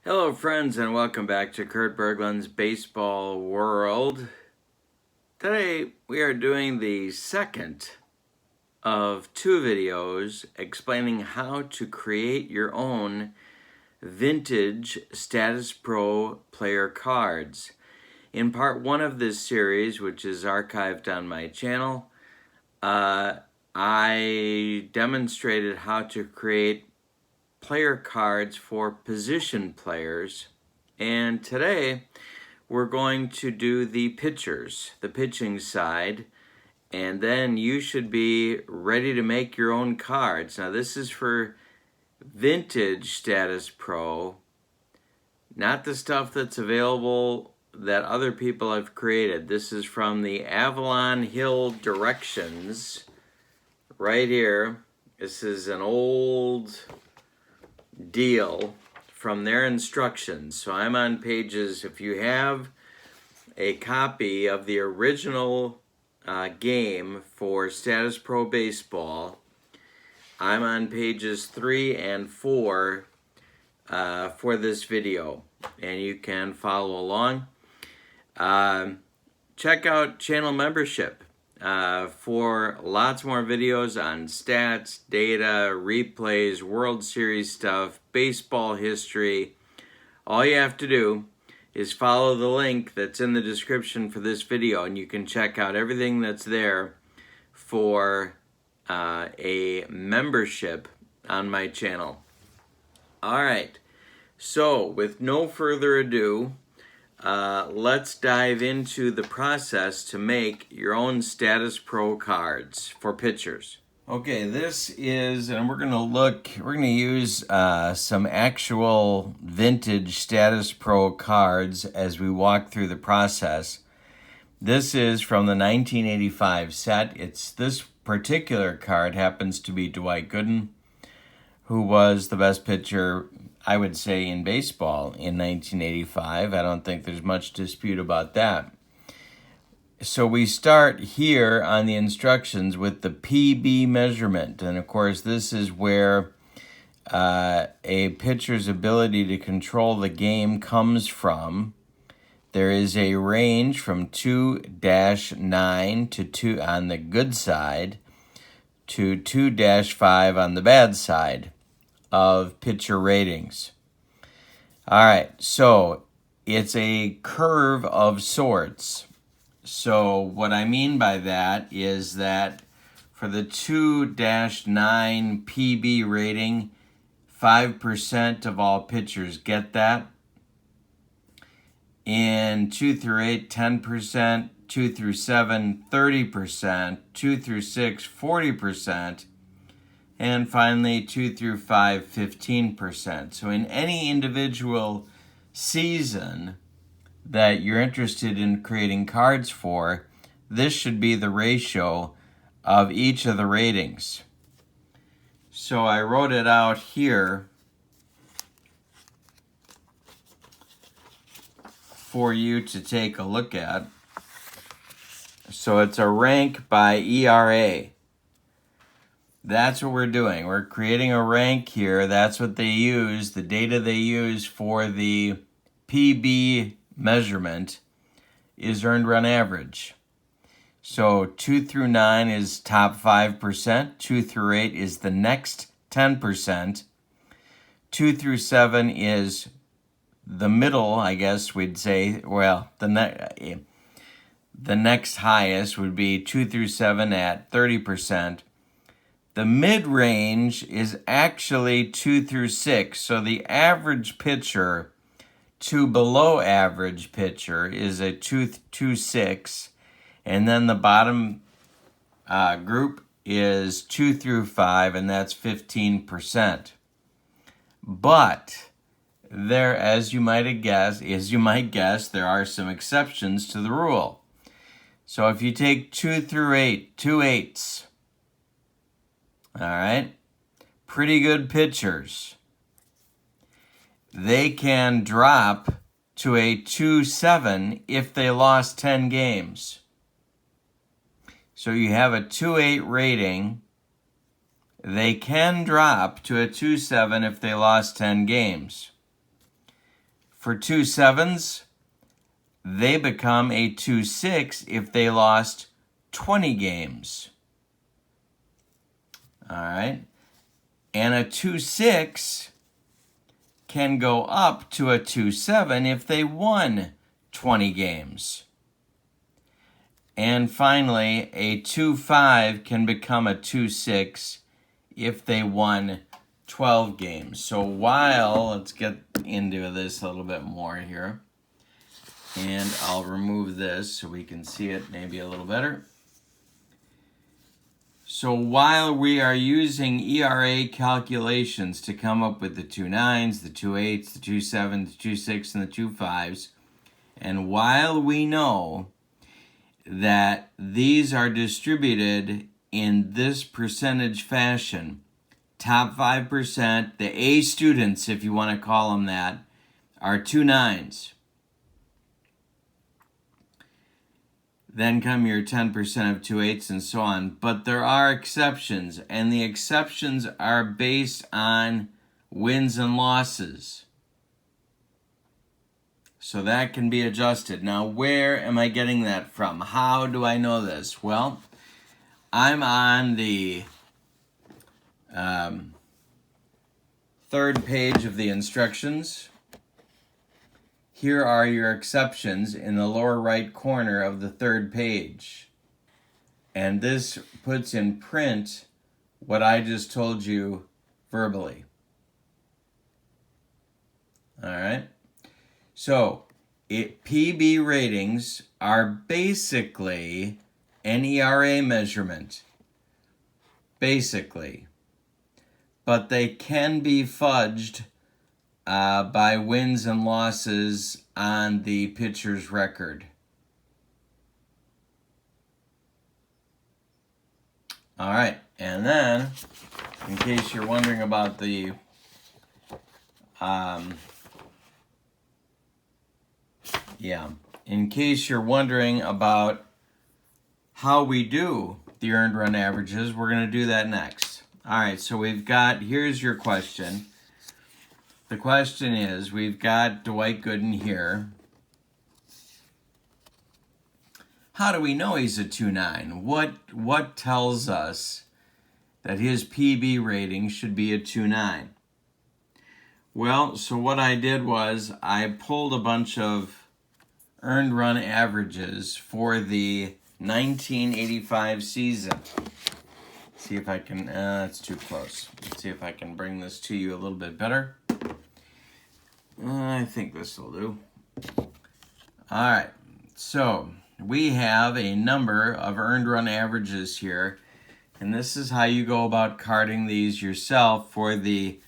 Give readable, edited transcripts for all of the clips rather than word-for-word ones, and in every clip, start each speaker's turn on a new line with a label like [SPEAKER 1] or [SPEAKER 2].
[SPEAKER 1] Hello friends and welcome back to Kurt Berglund's Baseball World. Today we are doing the second of two videos explaining how to create your own vintage Statis Pro player cards. In part one of this series, which is archived on my channel, I demonstrated how to create player cards for position players, and today we're going to do the pitchers, the pitching side, and then you should be ready to make your own cards. Now this is for vintage Statis Pro, not the stuff that's available that other people have created. This is from the Avalon Hill directions right here. This is an old deal from their instructions. So I'm on pages, if you have a copy of the original game for Statis Pro Baseball, I'm on pages 3 and 4 for this video, and you can follow along. Check out channel membership for lots more videos on stats, data, replays, World Series stuff, baseball history. All you have to do is follow the link that's in the description for this video, and you can check out everything that's there for a membership on my channel. All right, so with no further ado, let's dive into the process to make your own Statis Pro cards for pitchers. Okay, this is, and we're going to use some actual vintage Statis Pro cards as we walk through the process. This is from the 1985 set. This particular card happens to be Dwight Gooden, who was the best pitcher, I would say, in baseball in 1985. I don't think there's much dispute about that. So we start here on the instructions with the PB measurement. And of course, this is where a pitcher's ability to control the game comes from. There is a range from 2-9 to 2 on the good side to 2-5 on the bad side of pitcher ratings. All right, so it's a curve of sorts. So what I mean by that is that for the 2-9 PB rating, 5% of all pitchers get that. In 2 through 8, 10%, 2 through 7, 30%, 2 through 6, 40%, and finally 2 through 5, 15%. So in any individual season that you're interested in creating cards for, this should be the ratio of each of the ratings. So I wrote it out here for you to take a look at. So it's a rank by ERA. That's what we're doing. We're creating a rank here. That's what they use, the data they use for the PB measurement is earned run average. So 2 through 9 is top 5%. 2 through 8 is the next 10%. 2 through 7 is the middle, I guess we'd say. Well, the next highest would be 2 through 7 at 30%. The mid-range is actually 2 through 6. So the average pitcher to below average pitcher is a 2-6. And then the bottom group is 2 through 5, and that's 15%. But there, as you might guess, there are some exceptions to the rule. So if you take 2 through 8, 2 8s, all right, pretty good pitchers, they can drop to a 2-7 if they lost 10 games. So you have a 2-8 rating. They can drop to a 2-7 if they lost 10 games. For 2.7s, they become a 2.6 if they lost 20 games. All right. And a 2.6 can go up to a 2.7 if they won 20 games. And finally, a 2.5 can become a 2.6 if they won 12 games. So let's get into this a little bit more here. And I'll remove this so we can see it maybe a little better. So while we are using ERA calculations to come up with the 2.9s, the 2.8s, the 2.7s, the 2.6, and the 2.5s, and while we know that these are distributed in this percentage fashion, top 5%, the A students, if you want to call them that, are 2.9s. Then come your 10% of 2.8s and so on. But there are exceptions, and the exceptions are based on wins and losses. So that can be adjusted. Now, where am I getting that from? How do I know this? Well, I'm on the third page of the instructions. Here are your exceptions in the lower right corner of the third page. And this puts in print what I just told you verbally. All right. So, PB ratings are basically an ERA measurement. Basically. But they can be fudged by wins and losses on the pitcher's record. All right, and then, in case you're wondering about the in case you're wondering about how we do the earned run averages, we're going to do that next. All right, so here's your question. The question is, we've got Dwight Gooden here. How do we know he's a 2.9? What tells us that his PB rating should be a 2.9? Well, so what I did was I pulled a bunch of earned run averages for the 1985 season. See if I can, that's too close. Let's see if I can bring this to you a little bit better. I think this will do. All right, so we have a number of earned run averages here, and this is how you go about carding these yourself for the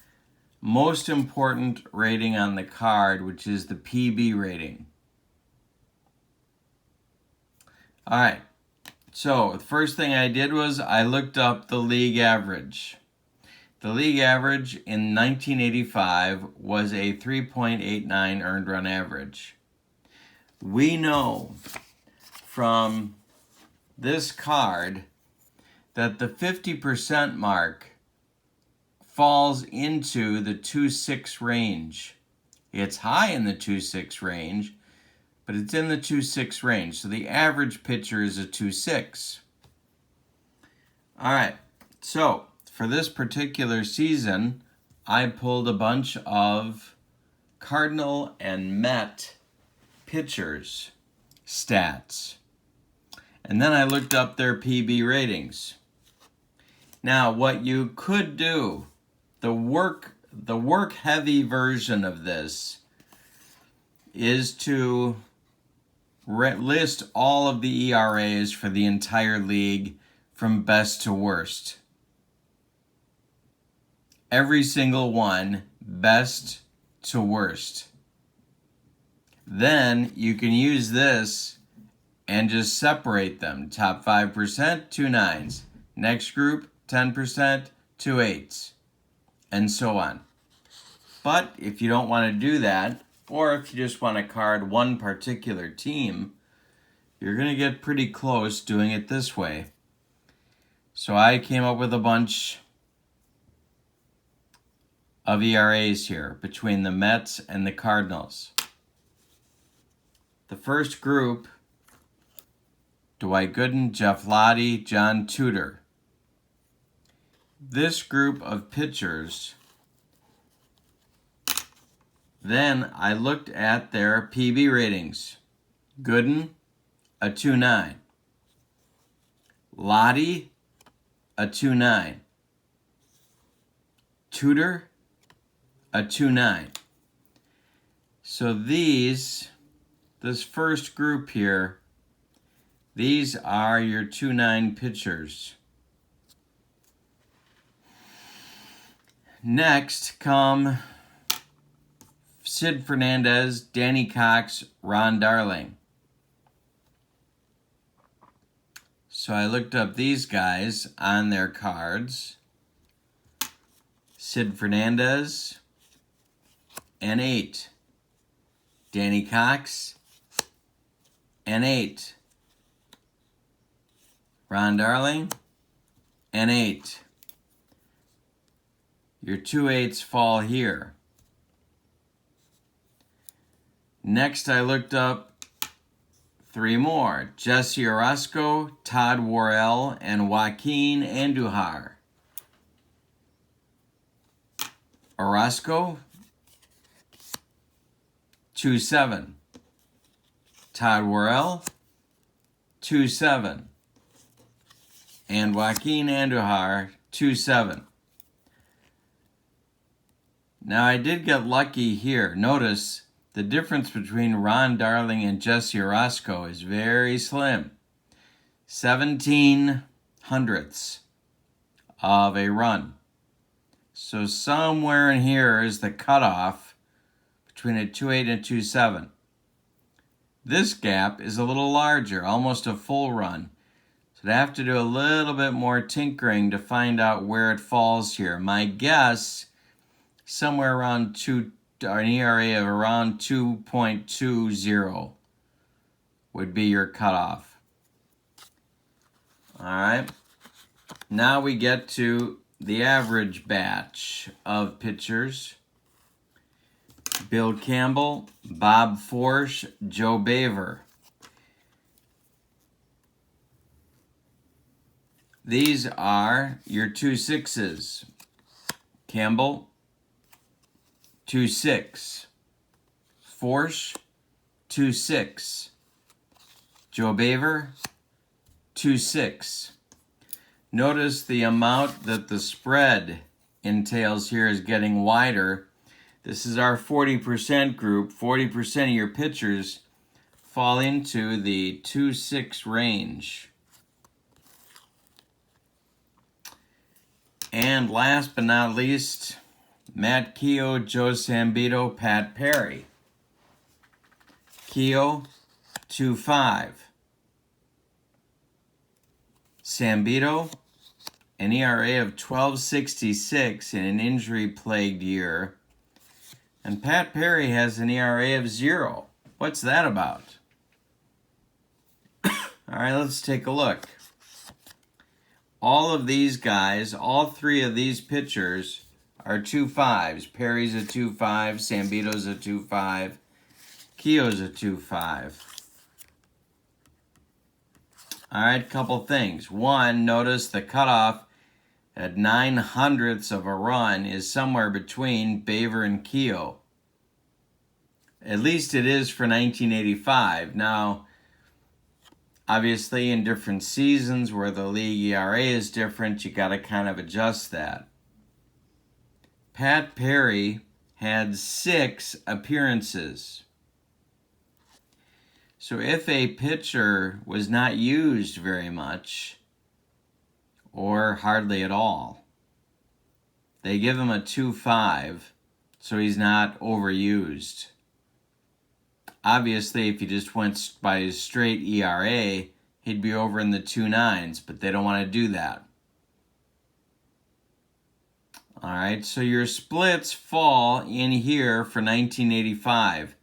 [SPEAKER 1] most important rating on the card, which is the PB rating. All right, so the first thing I did was I looked up the league average. The league average in 1985 was a 3.89 earned run average. We know from this card that the 50% mark falls into the 2.6 range. It's high in the 2.6 range, but it's in the 2.6 range. So the average pitcher is a 2.6. All right, so for this particular season, I pulled a bunch of Cardinal and Met pitchers' stats. And then I looked up their PB ratings. Now, what you could do, the work-heavy version of this is to list all of the ERAs for the entire league from best to worst. Every single one, best to worst. Then you can use this and just separate them. Top 5%, 2.9s. Next group, 10%, 2.8s. And so on. But if you don't want to do that, or if you just want to card one particular team, you're going to get pretty close doing it this way. So I came up with a bunch of ERAs here between the Mets and the Cardinals. The first group, Dwight Gooden, Jeff Lottie, John Tudor. This group of pitchers, then I looked at their PB ratings. Gooden, a 2.9. Lottie, a 2.9. Tudor, a 2.9. So this first group here, these are your 2.9 pitchers. Next come Sid Fernandez, Danny Cox, Ron Darling. So I looked up these guys on their cards. Sid Fernandez, an 8. Danny Cox, an 8. Ron Darling, an 8. Your 2 8s fall here. Next, I looked up 3 more. Jesse Orozco, Todd Worrell, and Joaquin Andujar. Orozco, 2.7. Todd Worrell, 2.7. And Joaquin Andujar, 2.7. Now I did get lucky here. Notice the difference between Ron Darling and Jesse Orozco is very slim. 17 hundredths of a run. So somewhere in here is the cutoff between a 2.8 and 2.7. This gap is a little larger, almost a full run. So I'd have to do a little bit more tinkering to find out where it falls here. My guess, somewhere around an ERA of around 2.20 would be your cutoff. All right. Now we get to the average batch of pitchers. Bill Campbell, Bob Forsch, Joe Baver. These are your 2.6s. Campbell, 2.6. Forsch, 2.6. Joe Baver, 2.6. Notice the amount that the spread entails here is getting wider. This is our 40% group. 40% of your pitchers fall into the 2.6 range. And last but not least, Matt Keogh, Joe Sambito, Pat Perry. Keogh, 2.5. Sambito, an ERA of 12.66 in an injury-plagued year. And Pat Perry has an ERA of 0. What's that about? All right, let's take a look. All of these guys, all 3 of these pitchers are 2.5s. Perry's a 2.5, Sambito's a 2.5, Keogh's a 2.5. All right, couple things. One, notice the cutoff at 9 hundredths of a run is somewhere between Baver and Keogh. At least it is for 1985. Now, obviously in different seasons where the league ERA is different, you got to kind of adjust that. Pat Perry had 6 appearances. So if a pitcher was not used very much, or hardly at all, they give him a 2.5, so he's not overused. Obviously, if you just went by his straight ERA, he'd be over in the 2.9s, but they don't want to do that. All right, so your splits fall in here for 1985.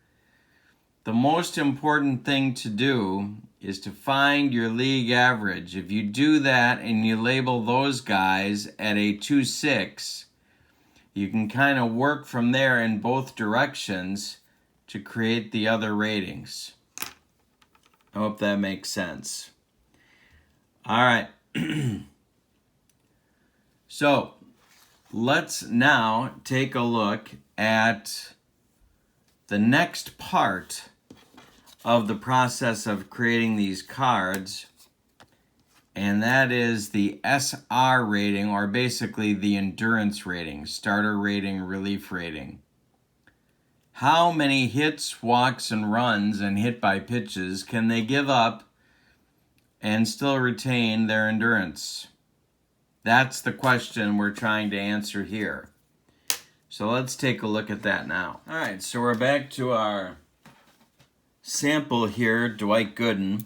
[SPEAKER 1] The most important thing to do is to find your league average. If you do that and you label those guys at a 2.6, you can kind of work from there in both directions to create the other ratings. I hope that makes sense. All right. So let's now take a look at the next part of the process of creating these cards, and that is the SR rating, or basically the endurance rating, starter rating, relief rating. How many hits, walks, and runs and hit by pitches can they give up and still retain their endurance? That's the question we're trying to answer here. So let's take a look at that now. All right, so we're back to our sample here, Dwight Gooden.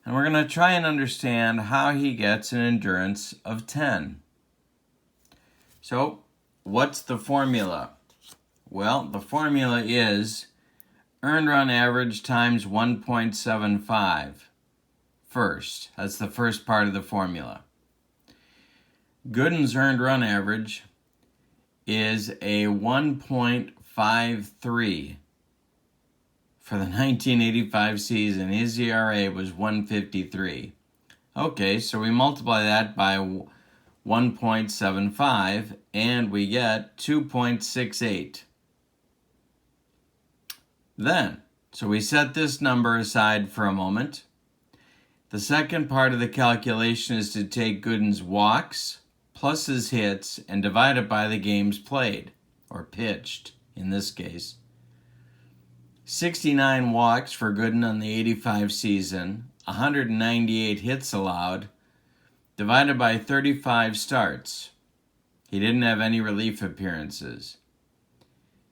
[SPEAKER 1] And we're going to try and understand how he gets an endurance of 10. So what's the formula? Well, the formula is earned run average times 1.75 first. That's the first part of the formula. Gooden's earned run average is a 1.53 for the 1985 season. His ERA was 153. Okay, so we multiply that by 1.75 and we get 2.68. Then, so we set this number aside for a moment. The second part of the calculation is to take Gooden's walks plus his hits and divide it by the games played, or pitched in this case. 69 walks for Gooden on the 85 season, 198 hits allowed, divided by 35 starts. He didn't have any relief appearances.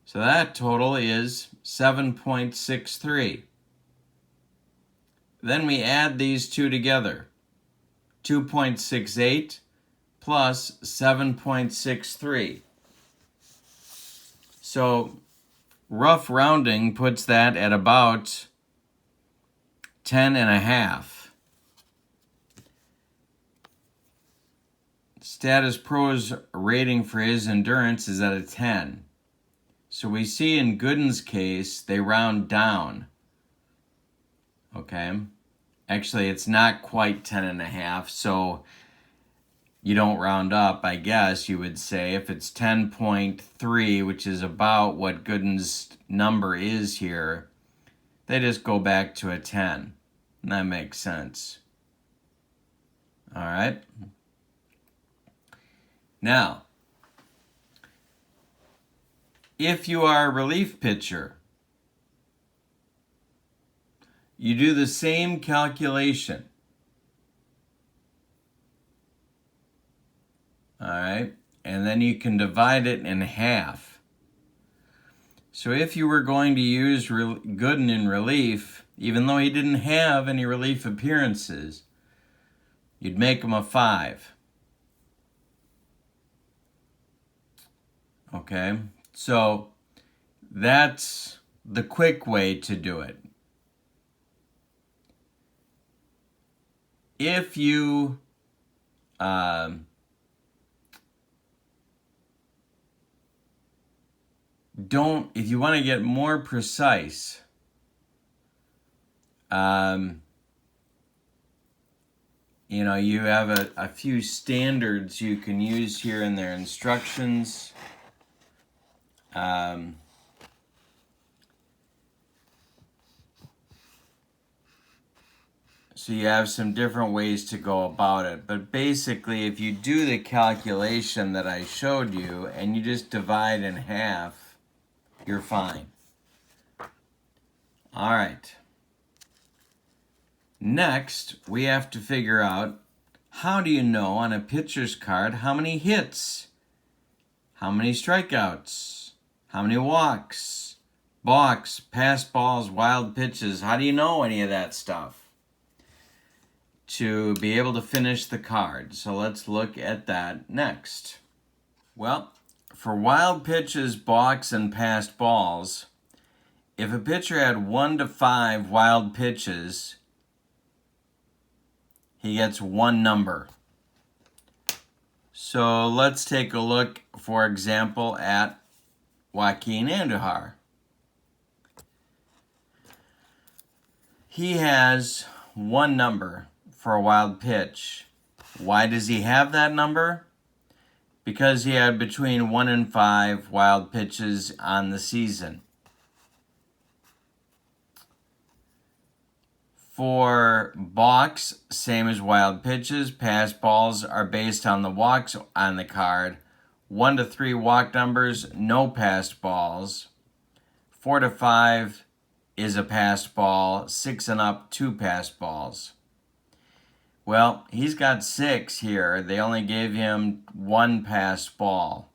[SPEAKER 1] So that total is 7.63. Then we add these two together. 2.68 plus 7.63. So rough rounding puts that at about 10.5. Statis Pro's rating for his endurance is at a 10. So we see in Gooden's case, they round down. Okay. Actually, it's not quite 10.5, so you don't round up, I guess you would say. If it's 10.3, which is about what Gooden's number is here, they just go back to a 10. And that makes sense. All right. Now, if you are a relief pitcher, you do the same calculation. All right, and then you can divide it in half. So if you were going to use Gooden in relief, even though he didn't have any relief appearances, you'd make him a 5. Okay, so that's the quick way to do it. If you if you want to get more precise, you have a few standards you can use here in their instructions. So you have some different ways to go about it. But basically, if you do the calculation that I showed you and you just divide in half, you're fine. All right. Next, we have to figure out, how do you know on a pitcher's card how many hits, how many strikeouts, how many walks, balks, pass balls, wild pitches? How do you know any of that stuff to be able to finish the card? So let's look at that next. Well, for wild pitches, balks, and passed balls, if a pitcher had 1 to 5 wild pitches, he gets 1 number. So let's take a look, for example, at Joaquin Andujar. He has one number for a wild pitch. Why does he have that number? Because he had between 1 and 5 wild pitches on the season. For balks, same as wild pitches, pass balls are based on the walks on the card. 1 to 3 walk numbers, no passed balls. 4 to 5 is a passed ball. 6 and up, 2 passed balls. Well, he's got 6 here. They only gave him 1 passed ball.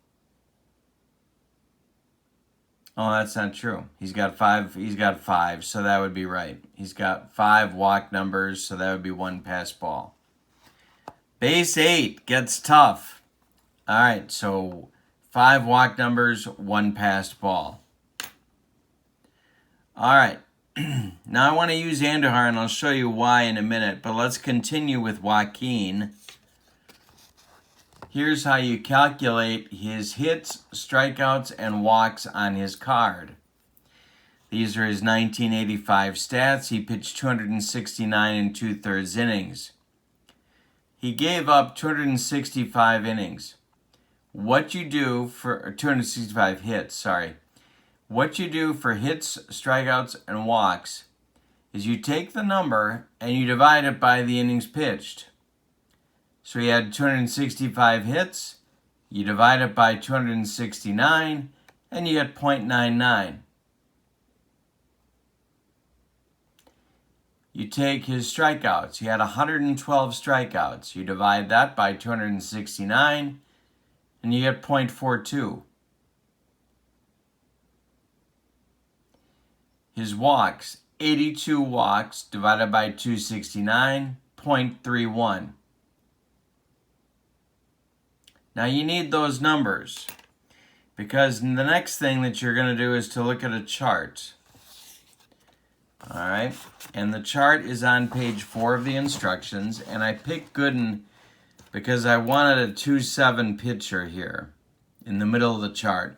[SPEAKER 1] Oh, that's not true. He's got 5, so that would be right. He's got 5 walk numbers, so that would be 1 pass ball. Base 8 gets tough. All right, so 5 walk numbers, 1 passed ball. All right, now I want to use Andujar, and I'll show you why in a minute, but let's continue with Joaquin. Here's how you calculate his hits, strikeouts, and walks on his card. These are his 1985 stats. He pitched 269 2/3 innings. He gave up 265 innings. What you do for 265 hits, sorry. What you do for hits, strikeouts, and walks is you take the number and you divide it by the innings pitched. So he had 265 hits, you divide it by 269, and you get 0.99. You take his strikeouts. He had 112 strikeouts. You divide that by 269, and you get 0.42. His walks, 82 walks divided by 269, 0.31. Now you need those numbers because the next thing that you're going to do is to look at a chart. All right, and the chart is on page 4 of the instructions, and I picked Gooden because I wanted a 2-7 pitcher here in the middle of the chart.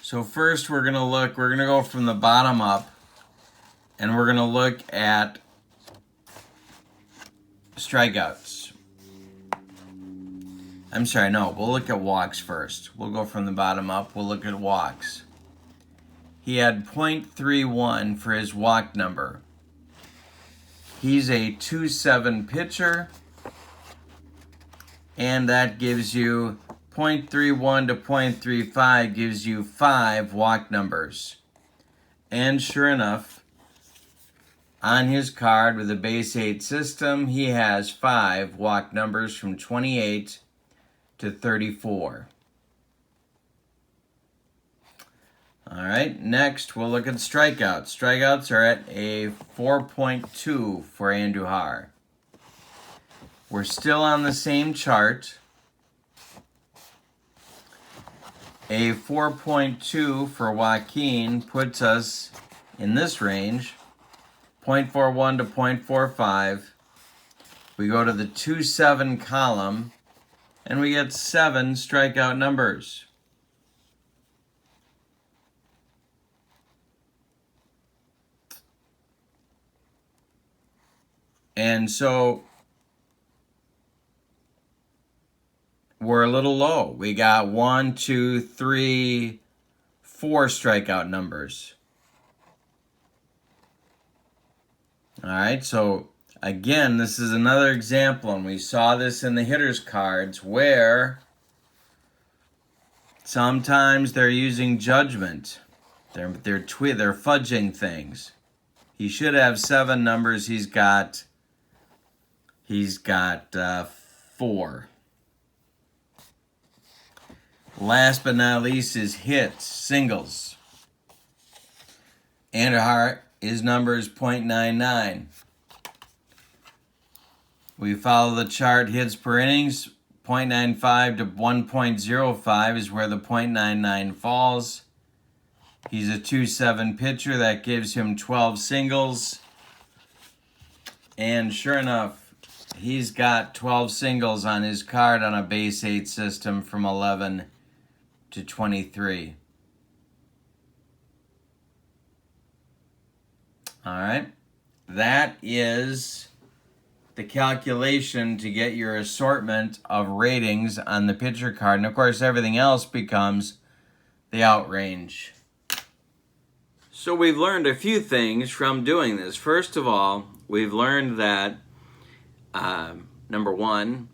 [SPEAKER 1] So first we're going to go from the bottom up, and we're going to look at strikeouts. I'm sorry, no, we'll look at walks first. We'll go from the bottom up, we'll look at walks. He had 0.31 for his walk number. He's a 2-7 pitcher, and that gives you 0.31 to 0.35 gives you 5 walk numbers. And sure enough, on his card with a base 8 system, he has 5 walk numbers from 28 to 34. All right, next we'll look at strikeouts. Strikeouts are at a 4.2 for Andujar. We're still on the same chart. A 4.2 for Joaquin puts us in this range, 0.41 to 0.45. We go to the 2-7 column, and we get 7 strikeout numbers. And so we're a little low. We got 1, 2, 3, 4 strikeout numbers. All right, so again, this is another example, and we saw this in the hitters cards where sometimes they're using judgment. They're fudging things. He should have 7 numbers. He's got 4. Last but not least is hits, singles. Andujar, his number is 0.99. We follow the chart, hits per innings, 0.95 to 1.05 is where the 0.99 falls. He's a 2-7 pitcher. That gives him 12 singles. And sure enough, he's got 12 singles on his card on a base 8 system from 11 to 23. All right. That is the calculation to get your assortment of ratings on the pitcher card. And of course, everything else becomes the outrange. So we've learned a few things from doing this. First of all, we've learned that, number one,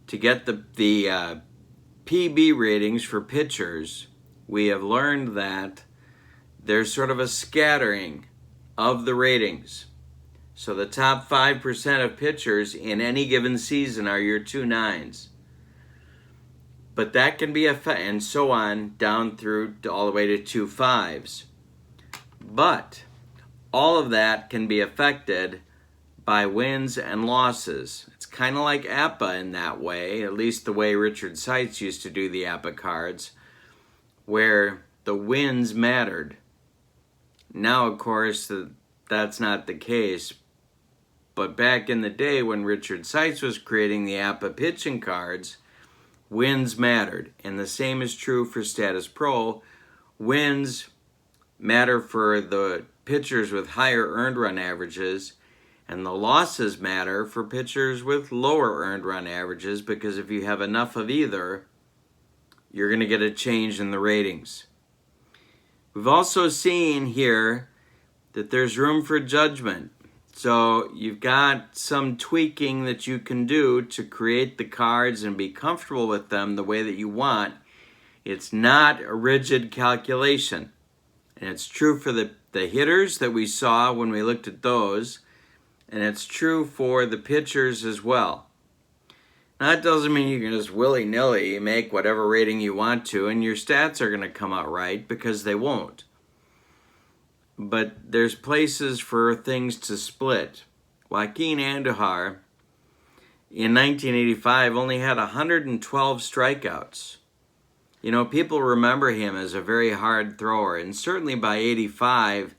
[SPEAKER 1] to get the PB ratings for pitchers, we have learned that there's sort of a scattering of the ratings. So the top 5% of pitchers in any given season are your 2.9s. But that can be and so on down through all the way to 2.5s. But all of that can be affected by wins and losses. It's kind of like APA in that way, at least the way Richard Seitz used to do the APA cards, where the wins mattered. Now, of course, that's not the case. But back in the day when Richard Seitz was creating the APA pitching cards, wins mattered. And the same is true for Statis Pro. Wins matter for the pitchers with higher earned run averages, and the losses matter for pitchers with lower earned run averages, because if you have enough of either, you're going to get a change in the ratings. We've also seen here that there's room for judgment. So you've got some tweaking that you can do to create the cards and be comfortable with them the way that you want. It's not a rigid calculation. And it's true for the hitters that we saw when we looked at those. And it's true for the pitchers as well. Now, that doesn't mean you can just willy-nilly make whatever rating you want to, and your stats are going to come out right, because they won't. But there's places for things to split. Joaquin Andujar in 1985 only had 112 strikeouts. You know, people remember him as a very hard thrower, and certainly by 85,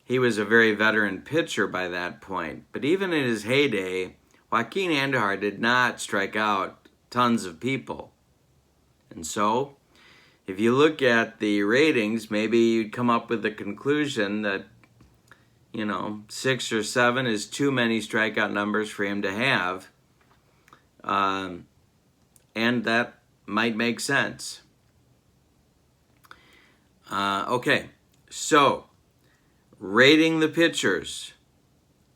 [SPEAKER 1] he was a very veteran pitcher by that point. But even in his heyday, Joaquin Andujar did not strike out tons of people. And so, if you look at the ratings, maybe you'd come up with the conclusion that, 6 or 7 is too many strikeout numbers for him to have. And that might make sense. Okay, so rating the pitchers.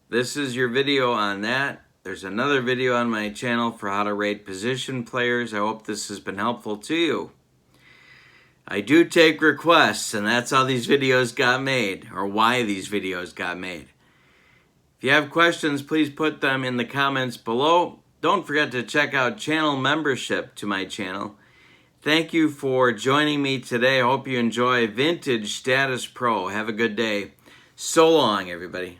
[SPEAKER 1] This is your video on that. There's another video on my channel for how to rate position players. I hope this has been helpful to you. I do take requests, and that's how these videos got made, or why these videos got made. If you have questions, please put them in the comments below. Don't forget to check out channel membership to my channel. Thank you for joining me today. I hope you enjoy Vintage Statis Pro. Have a good day. So long, everybody.